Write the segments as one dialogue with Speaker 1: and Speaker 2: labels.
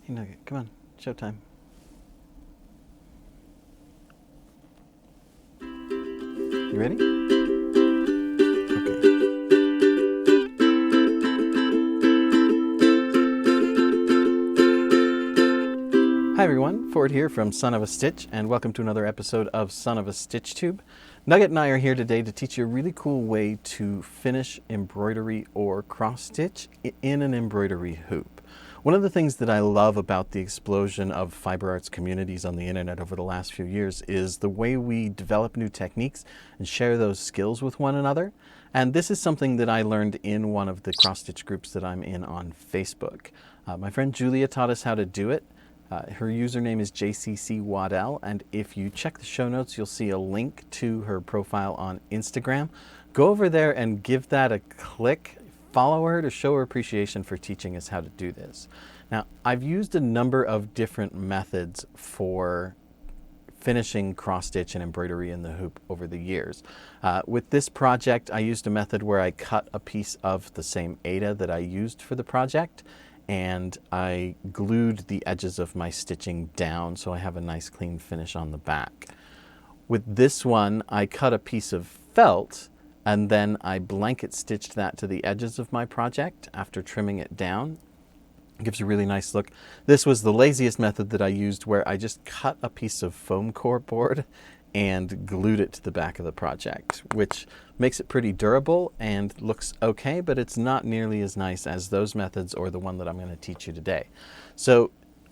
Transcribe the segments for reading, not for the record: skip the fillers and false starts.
Speaker 1: Hey Nugget, come on, showtime. You ready? Okay. Hi everyone, Ford here from Son of a Stitch, and welcome to another episode of Son of a Stitch Tube. Nugget and I are here today to teach you a really cool way to finish embroidery or cross stitch in an embroidery hoop. One of the things that I love about the explosion of fiber arts communities on the internet over the last few years is the way we develop new techniques and share those skills with one another. And this is something that I learned in one of the cross stitch groups that I'm in on Facebook. My friend Julia taught us how to do it. Her username is JCC Waddell, and if you check the show notes, you'll see a link to her profile on Instagram. Go over there and give that a click. Follow her to show her appreciation for teaching us how to do this. Now, I've used a number of different methods for finishing cross stitch and embroidery in the hoop over the years. With this project, I used a method where I cut a piece of the same Aida that I used for the project, and I glued the edges of my stitching down so I have a nice clean finish on the back. With this one, I cut a piece of felt and then I blanket stitched that to the edges of my project after trimming it down. It gives a really nice look. This was the laziest method that I used, where I just cut a piece of foam core board and glued it to the back of the project, which makes it pretty durable and looks okay, but it's not nearly as nice as those methods or the one that I'm going to teach you today. So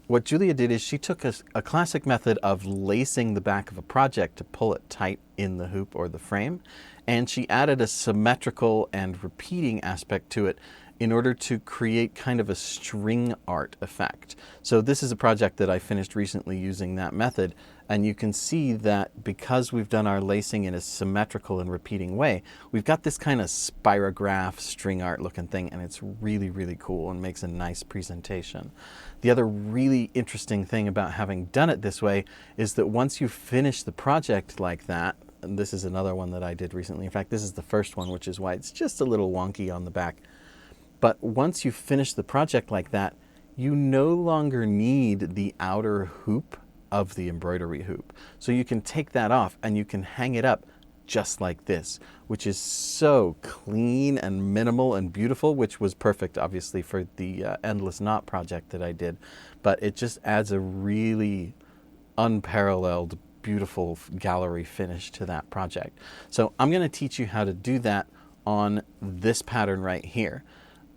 Speaker 1: what Julia did is she took a classic method of lacing the back of a project to pull it tight in the hoop or the frame, and she added a symmetrical and repeating aspect to it in order to create kind of a string art effect. So this is a project that I finished recently using that method, and you can see that because we've done our lacing in a symmetrical and repeating way, we've got this kind of spirograph string art looking thing, and it's really, really cool and makes a nice presentation. The other really interesting thing about having done it this way is that once you finish the project like that, and this is another one that I did recently. In fact, this is the first one, which is why it's just a little wonky on the back. But once you finish the project like that, you no longer need the outer hoop of the embroidery hoop. So you can take that off and you can hang it up just like this, which is so clean and minimal and beautiful, which was perfect, obviously, for the Endless Knot project that I did. But it just adds a really unparalleled, beautiful gallery finish to that project. So I'm going to teach you how to do that on this pattern right here.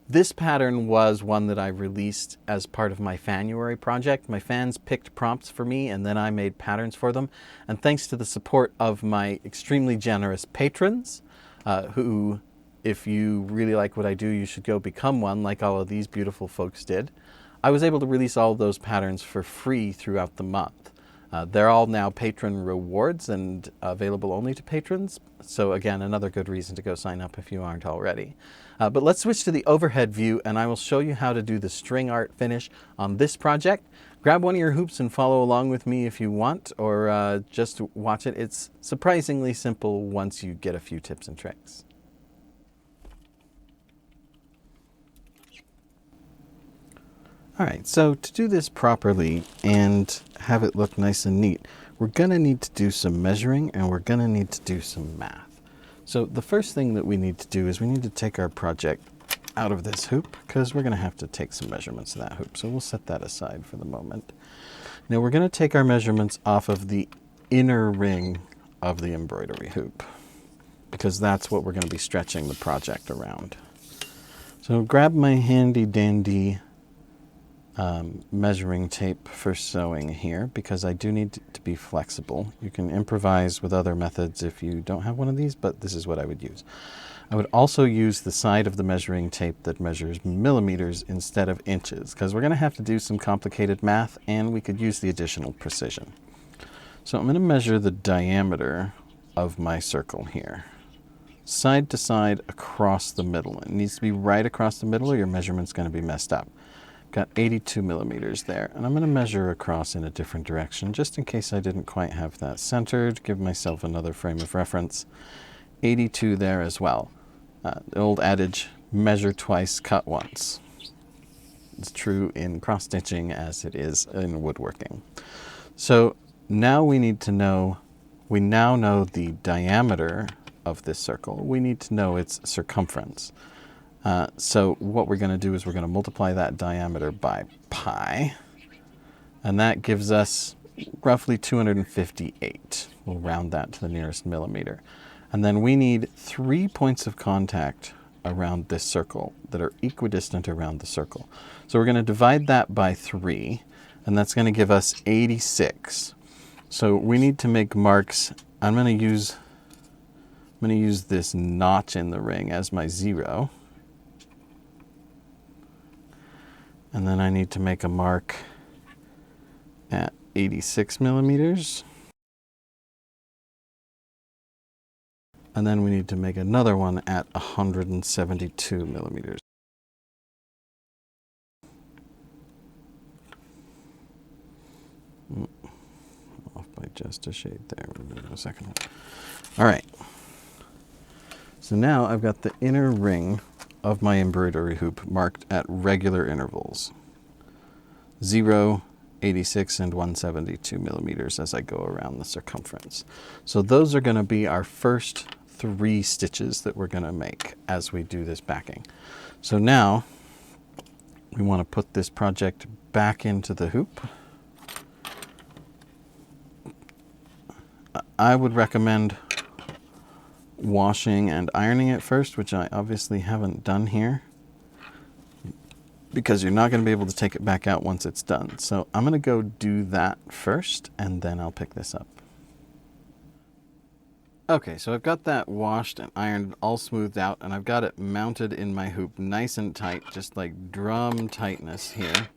Speaker 1: This pattern was one that I released as part of my Fanuary project. My fans picked prompts for me and then I made patterns for them. And thanks to the support of my extremely generous patrons, who, if you really like what I do, you should go become one, like all of these beautiful folks did, I was able to release all of those patterns for free throughout the month. They're all now patron rewards and available only to patrons. So again, another good reason to go sign up if you aren't already. But let's switch to the overhead view and I will show you how to do the string art finish on this project. Grab one of your hoops and follow along with me if you want, or just watch it. It's surprisingly simple once you get a few tips and tricks. All right, so to do this properly and have it look nice and neat, we're going to need to do some measuring and we're going to need to do some math. So the first thing that we need to do is we need to take our project out of this hoop because we're going to have to take some measurements of that hoop. So we'll set that aside for the moment. Now we're going to take our measurements off of the inner ring of the embroidery hoop because that's what we're going to be stretching the project around. So grab my handy dandy measuring tape for sewing here because I do need to be flexible. You can improvise with other methods if you don't have one of these, but this is what I would use. I would also use the side of the measuring tape that measures millimeters instead of inches because we're going to have to do some complicated math and we could use the additional precision. So I'm going to measure the diameter of my circle here. Side to side across the middle. It needs to be right across the middle or your measurement's going to be messed up. Got 82 millimeters there, and I'm going to measure across in a different direction just in case I didn't quite have that centered. Give myself another frame of reference. 82 there as well. The old adage, measure twice, cut once. as true in cross stitching as it is in woodworking. So now we need to know, we now know the diameter of this circle. We need to know its circumference. So what we're going to do is we're going to multiply that diameter by pi, and that gives us roughly 258. We'll round that to the nearest millimeter. And then we need 3 points of contact around this circle that are equidistant around the circle. So we're going to divide that by 3, and that's going to give us 86. So we need to make marks. I'm going to use this notch in the ring as my 0. And then I need to make a mark at 86 millimeters. And then we need to make another one at 172 millimeters. Off by just a shade there. We'll do a second one. All right. So now I've got the inner ring of my embroidery hoop marked at regular intervals. 0, 86, and 172 millimeters as I go around the circumference. So those are going to be our first 3 stitches that we're going to make as we do this backing. So now we want to put this project back into the hoop. I would recommend washing and ironing it first, which I obviously haven't done here, because you're not going to be able to take it back out once it's done. So I'm going to go do that first, and then I'll pick this up. Okay, so I've got that washed and ironed, all smoothed out, and I've got it mounted in my hoop nice and tight, just like drum tightness here.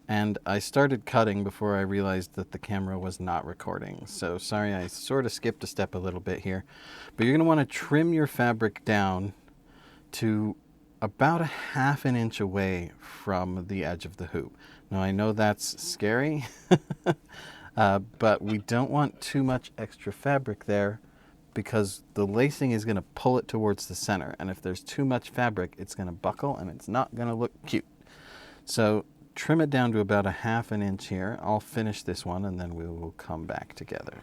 Speaker 1: And I started cutting before I realized that the camera was not recording. So sorry, I sort of skipped a step a little bit here. But you're going to want to trim your fabric down to about 1/2 inch away from the edge of the hoop. Now I know that's scary, but we don't want too much extra fabric there, because the lacing is going to pull it towards the center. And if there's too much fabric, it's going to buckle and it's not going to look cute. So trim it down to about 1/2 inch here. I'll finish this one and then we will come back together.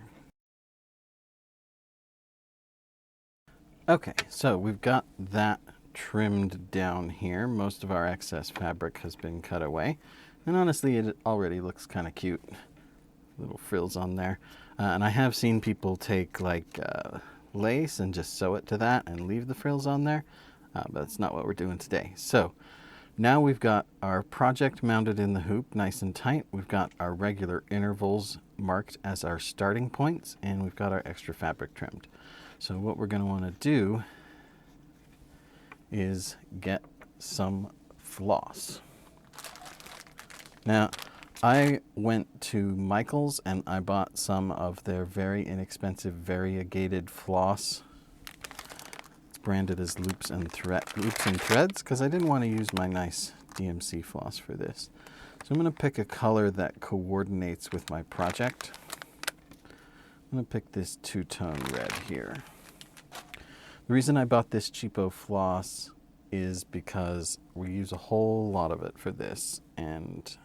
Speaker 1: Okay, so we've got that trimmed down here. Most of our excess fabric has been cut away. And honestly, it already looks kind of cute. Little frills on there. And I have seen people take like lace and just sew it to that and leave the frills on there. But that's not what we're doing today. So now we've got our project mounted in the hoop nice and tight. We've got our regular intervals marked as our starting points, and we've got our extra fabric trimmed. So what we're going to want to do is get some floss. Now, I went to Michael's and I bought some of their very inexpensive variegated floss. It's branded as Loops and Threads, because I didn't want to use my nice DMC floss for this. So I'm going to pick a color that coordinates with my project. I'm going to pick this two-tone red here. The reason I bought this cheapo floss is because we use a whole lot of it for this, and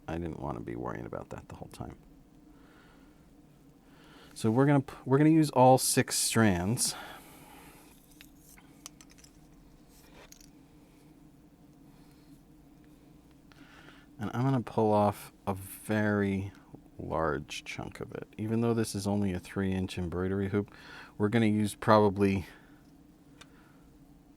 Speaker 1: I didn't want to be worrying about that the whole time. So we're gonna use all 6 strands. And I'm gonna pull off a very large chunk of it. Even though this is only a 3-inch embroidery hoop, we're gonna use probably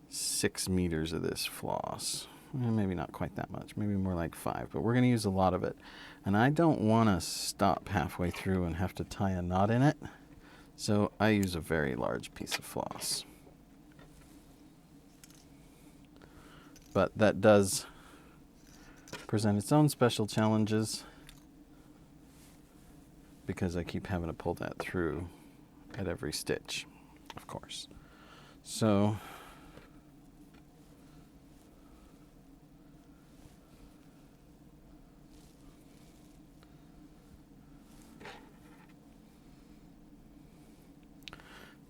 Speaker 1: 6 meters of this floss. Maybe not quite that much, maybe more like 5, but we're going to use a lot of it. And I don't want to stop halfway through and have to tie a knot in it, so I use a very large piece of floss. But that does present its own special challenges, because I keep having to pull that through at every stitch, of course. So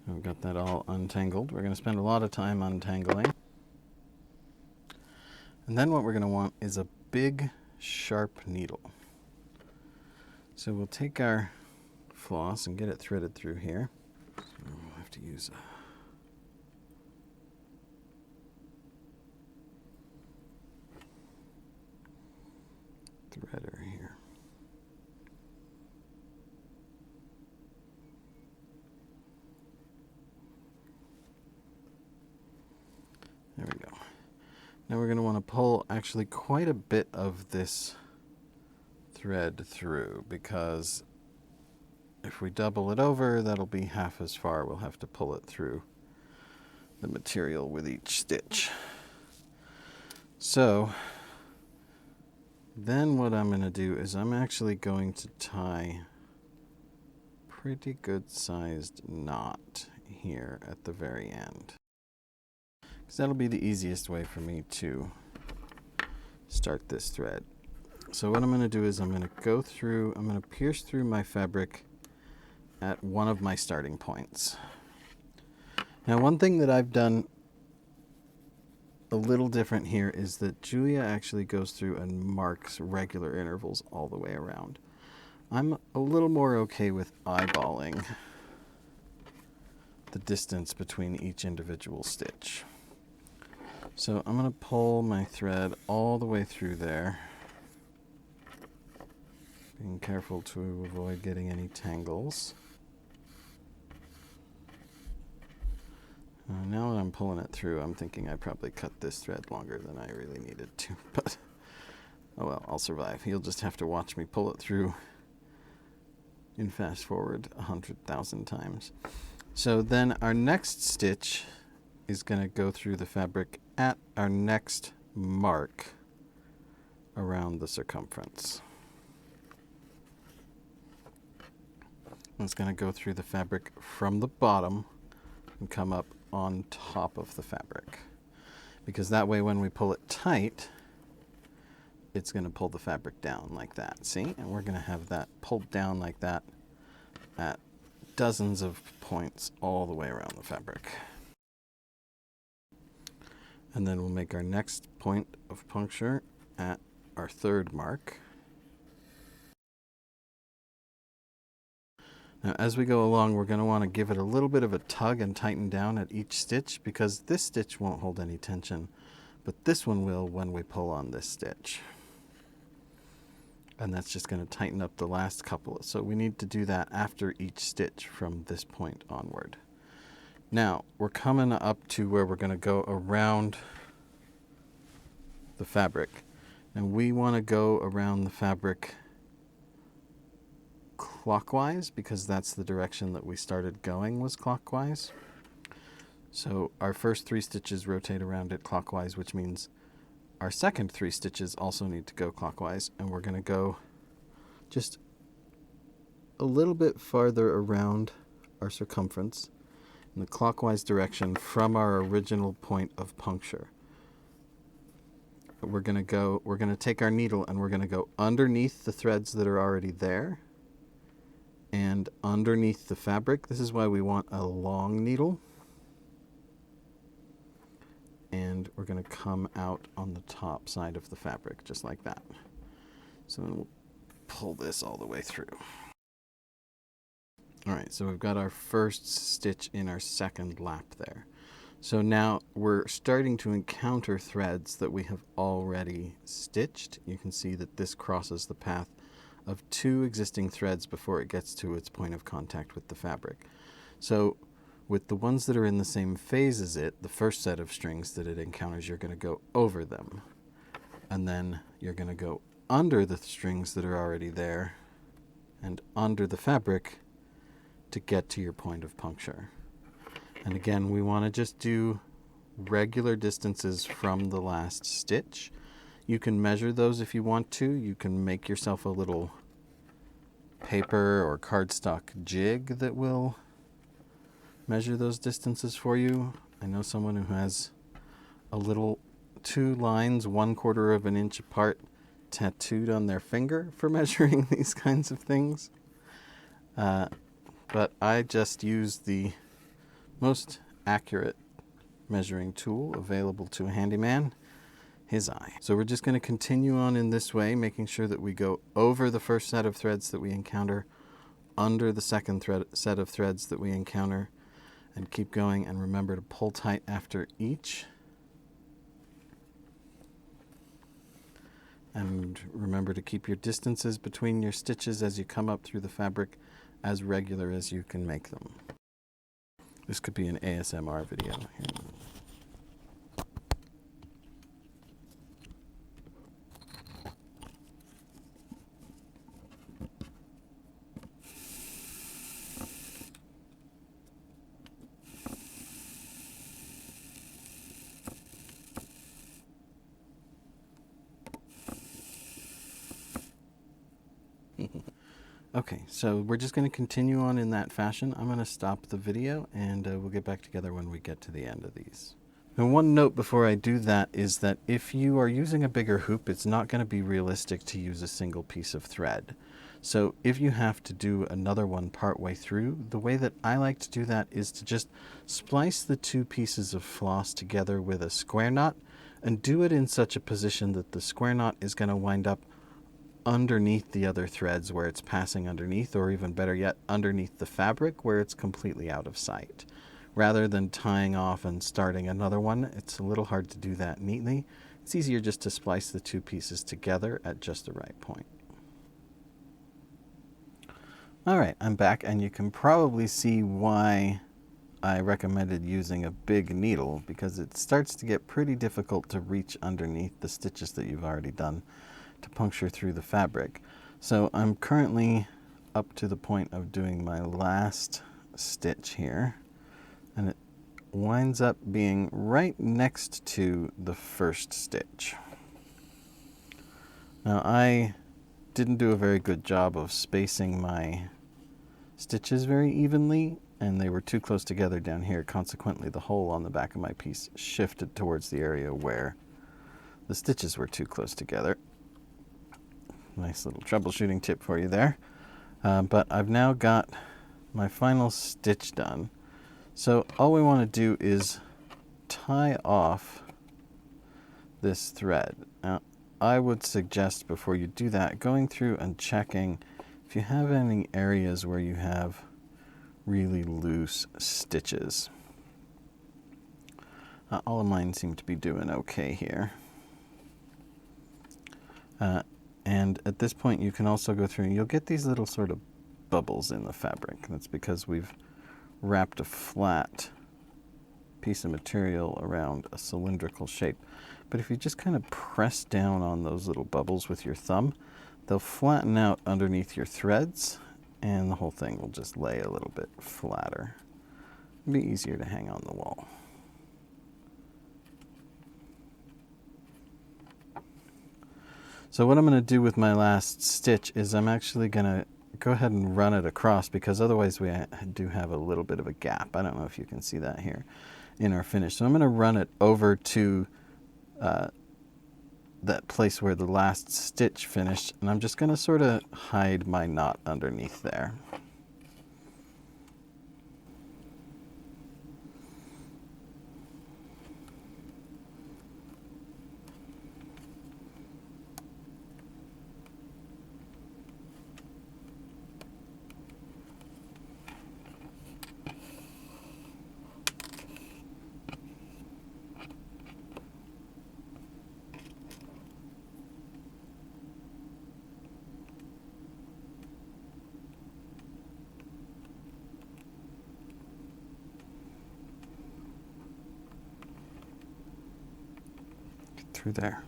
Speaker 1: I've got that all untangled. We're going to spend a lot of time untangling. And then what we're going to want is a big, sharp needle. So we'll take our floss and get it threaded through here. So we'll have to use a threader here. There we go. Now we're going to want to pull actually quite a bit of this thread through, because if we double it over, that'll be half as far. We'll have to pull it through the material with each stitch. So then what I'm going to do is I'm actually going to tie a pretty good sized knot here at the very end, because that'll be the easiest way for me to start this thread. So what I'm going to do is I'm going to pierce through my fabric at one of my starting points. Now, one thing that I've done a little different here is that Julia actually goes through and marks regular intervals all the way around. I'm a little more okay with eyeballing the distance between each individual stitch. So I'm going to pull my thread all the way through there, being careful to avoid getting any tangles. Now that I'm pulling it through, I'm thinking I probably cut this thread longer than I really needed to, but oh well, I'll survive. You'll just have to watch me pull it through in fast forward 100,000 times. So then our next stitch is going to go through the fabric at our next mark around the circumference. It's going to go through the fabric from the bottom and come up on top of the fabric, because that way when we pull it tight, it's going to pull the fabric down like that. See? And we're going to have that pulled down like that at dozens of points all the way around the fabric. And then we'll make our next point of puncture at our third mark. Now, as we go along, we're going to want to give it a little bit of a tug and tighten down at each stitch, because this stitch won't hold any tension, but this one will when we pull on this stitch. And that's just going to tighten up the last couple. So we need to do that after each stitch from this point onward. Now, we're coming up to where we're going to go around the fabric. And we want to go around the fabric clockwise, because that's the direction that we started going, was clockwise. So our first 3 stitches rotate around it clockwise, which means our second 3 stitches also need to go clockwise, and we're going to go just a little bit farther around our circumference in the clockwise direction from our original point of puncture. We're going to take our needle and we're going to go underneath the threads that are already there and underneath the fabric. This is why we want a long needle. And we're going to come out on the top side of the fabric, just like that. So then we'll pull this all the way through. All right, so we've got our first stitch in our second lap there. So now we're starting to encounter threads that we have already stitched. You can see that this crosses the path of 2 existing threads before it gets to its point of contact with the fabric. So with the ones that are in the same phase as it, the first set of strings that it encounters, you're going to go over them. And then you're going to go under the strings that are already there and under the fabric to get to your point of puncture. And again, we want to just do regular distances from the last stitch. You can measure those if you want to. You can make yourself a little paper or cardstock jig that will measure those distances for you. I know someone who has a little 2 lines 1/4 of an inch apart tattooed on their finger for measuring these kinds of things. But I just use the most accurate measuring tool available to a handyman. his eye. So we're just going to continue on in this way, making sure that we go over the first set of threads that we encounter, under the second set of threads that we encounter, and keep going, and remember to pull tight after each. And remember to keep your distances between your stitches as you come up through the fabric as regular as you can make them. This could be an ASMR video here. Okay, so we're just going to continue on in that fashion. I'm going to stop the video and we'll get back together when we get to the end of these. Now, one note before I do that is that if you are using a bigger hoop, it's not going to be realistic to use a single piece of thread. So if you have to do another one partway through, the way that I like to do that is to just splice the two pieces of floss together with a square knot and do it in such a position that the square knot is going to wind up underneath the other threads where it's passing underneath, or even better yet, underneath the fabric where it's completely out of sight. Rather than tying off and starting another one, it's a little hard to do that neatly. It's easier just to splice the two pieces together at just the right point. All right, I'm back, and you can probably see why I recommended using a big needle, because it starts to get pretty difficult to reach underneath the stitches that you've already done to puncture through the fabric. So I'm currently up to the point of doing my last stitch here, and it winds up being right next to the first stitch. Now, I didn't do a very good job of spacing my stitches very evenly, and they were too close together down here. Consequently, the hole on the back of my piece shifted towards the area where the stitches were too close together. Nice little troubleshooting tip for you there. But I've now got my final stitch done. So all we want to do is tie off this thread. Now, I would suggest before you do that, going through and checking if you have any areas where you have really loose stitches. All of mine seem to be doing okay here. And at this point, you can also go through and you'll get these little sort of bubbles in the fabric. That's because we've wrapped a flat piece of material around a cylindrical shape. But if you just kind of press down on those little bubbles with your thumb, they'll flatten out underneath your threads, and the whole thing will just lay a little bit flatter. It'll be easier to hang on the wall. So what I'm going to do with my last stitch is I'm actually going to go ahead and run it across, because otherwise we do have a little bit of a gap. I don't know if you can see that here in our finish. So I'm going to run it over to that place where the last stitch finished, and I'm just going to sort of hide my knot underneath there. Through there.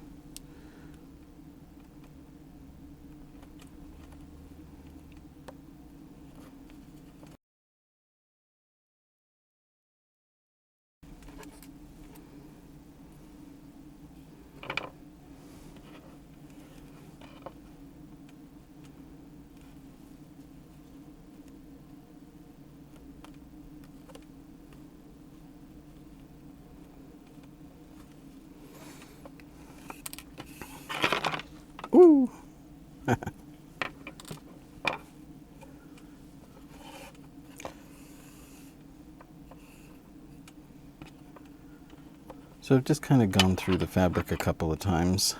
Speaker 1: Ooh. So I've just kind of gone through the fabric a couple of times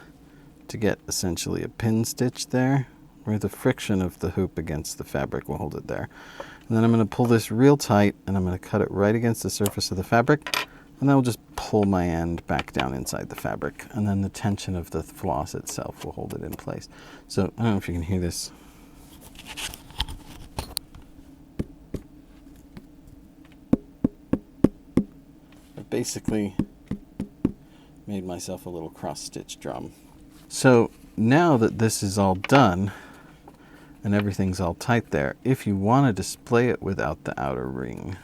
Speaker 1: to get essentially a pin stitch there, where the friction of the hoop against the fabric will hold it there. And then I'm going to pull this real tight, and I'm going to cut it right against the surface of the fabric, and that will just pull my end back down inside the fabric, and then the tension of the floss itself will hold it in place. So I don't know if you can hear this. I've basically made myself a little cross-stitch drum. So now that this is all done and everything's all tight there, if you want to display it without the outer ring,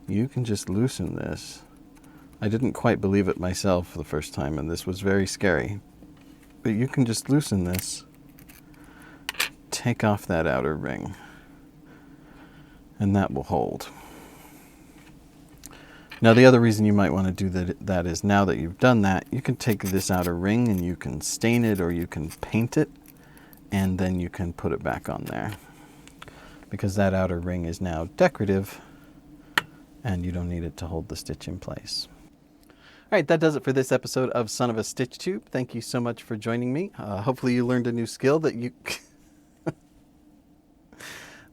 Speaker 1: you can just loosen this. I didn't quite believe it myself the first time, and this was very scary. But you can just loosen this, take off that outer ring, and that will hold. Now the other reason you might want to do that is now that you've done that, you can take this outer ring and you can stain it or you can paint it, and then you can put it back on there. Because that outer ring is now decorative and you don't need it to hold the stitch in place. All right, that does it for this episode of Son of a Stitch Tube. Thank you so much for joining me. Hopefully you learned a new skill that you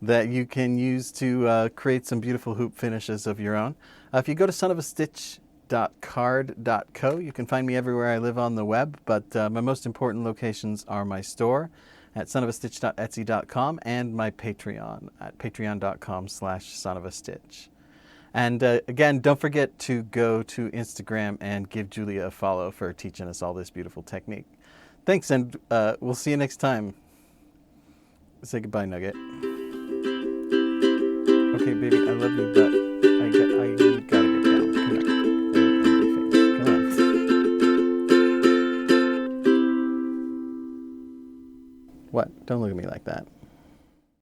Speaker 1: that you can use to create some beautiful hoop finishes of your own. If you go to sonofastitch.card.co, you can find me everywhere I live on the web, but my most important locations are my store at sonofastitch.etsy.com and my Patreon at patreon.com/sonofastitch. And again, don't forget to go to Instagram and give Julia a follow for teaching us all this beautiful technique. Thanks, and we'll see you next time. Say goodbye, Nugget. Okay, baby, I love you, but I gotta get down. Come here. Come on. What? Don't look at me like that.